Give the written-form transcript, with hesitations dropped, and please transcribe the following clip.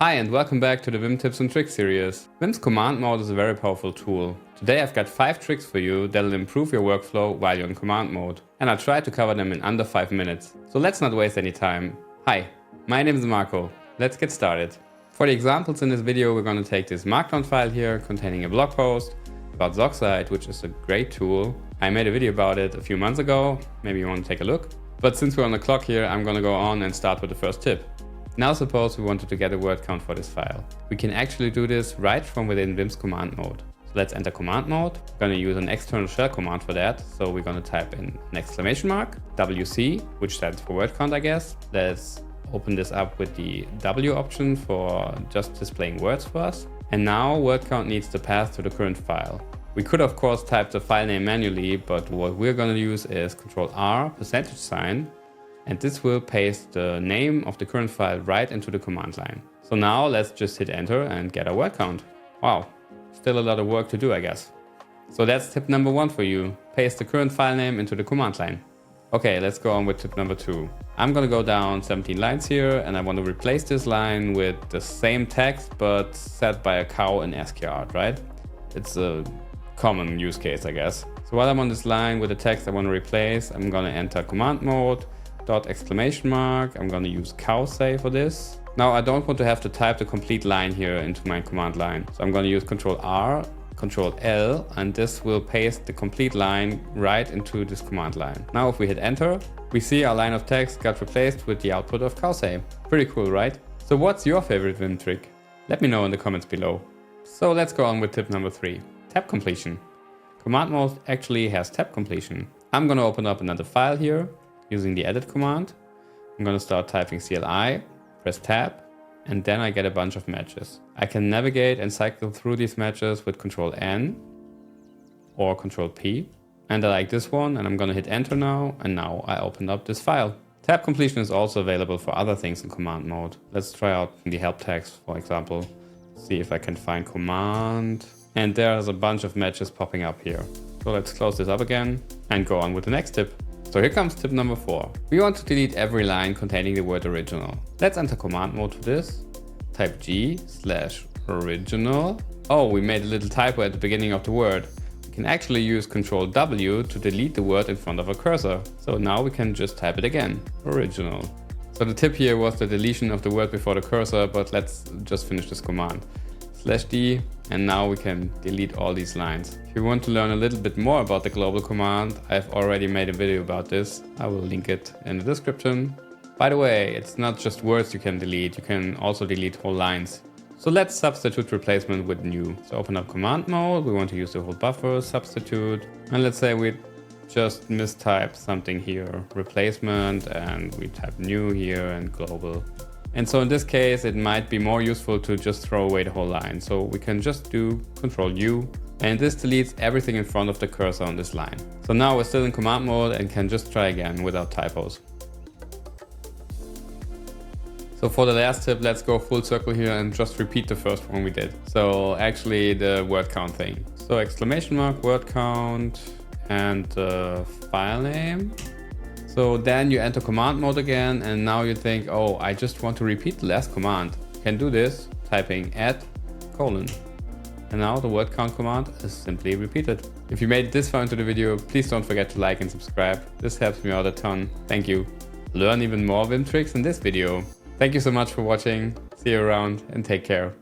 Hi and welcome back to the Vimtips and Tricks series. Vim's command mode is a very powerful tool. Today I've got 5 tricks for you that'll improve your workflow while you're in command mode. And I'll try to cover them in under 5 minutes. So let's not waste any time. Hi, my name is Marco. Let's get started. For the examples in this video, we're going to take this markdown file here containing a blog post about Zoxite, which is a great tool. I made a video about it a few months ago. Maybe you want to take a look. But since we're on the clock here, I'm going to go on and start with the first tip. Now suppose we wanted to get a word count for this file. We can actually do this right from within Vim's command mode. So let's enter command mode. We're going to use an external shell command for that. So we're going to type in an exclamation mark, WC, which stands for word count, I guess. Let's open this up with the W option for just displaying words for us. And now word count needs the path to the current file. We could of course type the file name manually, but what we're going to use is Ctrl+R, %, and this will paste the name of the current file right into the command line. So now let's just hit enter and get our word count. Wow, still a lot of work to do, I guess. So that's tip number 1 for you. Paste the current file name into the command line. Okay, let's go on with tip number 2. I'm gonna go down 17 lines here and I want to replace this line with the same text but set by a cow in ASCII art, right? It's a common use case, I guess. So while I'm on this line with the text I want to replace, I'm gonna enter command mode, exclamation mark. I'm going to use cow say for this. Now I don't want to have to type the complete line here into my command line. So I'm going to use Ctrl+R, Ctrl+L, and this will paste the complete line right into this command line. Now if we hit enter, we see our line of text got replaced with the output of cow say. Pretty cool, right? So what's your favorite Vim trick? Let me know in the comments below. So let's go on with tip number 3, tab completion. Command mode actually has tab completion. I'm going to open up another file here using the edit command. I'm going to start typing CLI, press tab, and then I get a bunch of matches. I can navigate and cycle through these matches with Ctrl+N or Ctrl+P. And I like this one, and I'm going to hit enter now, and now I opened up this file. Tab completion is also available for other things in command mode. Let's try out the help text, for example. See if I can find command. And there's a bunch of matches popping up here. So let's close this up again and go on with the next tip. So here comes tip number 4. We want to delete every line containing the word original. Let's enter command mode for this. Type G/original. Oh, we made a little typo at the beginning of the word. We can actually use Ctrl+W to delete the word in front of a cursor. So now we can just type it again, original. So the tip here was the deletion of the word before the cursor, but let's just finish this command. /D, and now we can delete all these lines. If you want to learn a little bit more about the global command, I've already made a video about this. I will link it in the description. By the way, it's not just words you can delete, you can also delete whole lines. So let's substitute replacement with new. So open up command mode, we want to use the whole buffer, substitute, and let's say we just mistype something here, replacement, and we type new here and global. And so in this case, it might be more useful to just throw away the whole line. So we can just do Ctrl+U, and this deletes everything in front of the cursor on this line. So now we're still in command mode and can just try again without typos. So for the last tip, let's go full circle here and just repeat the first one we did. So actually the word count thing. So exclamation mark, word count, and file name. So then you enter command mode again, and now you think, oh, I just want to repeat the last command. You can do this typing @:. And now the word count command is simply repeated. If you made it this far into the video, please don't forget to like and subscribe. This helps me out a ton. Thank you. Learn even more Vim tricks in this video. Thank you so much for watching. See you around and take care.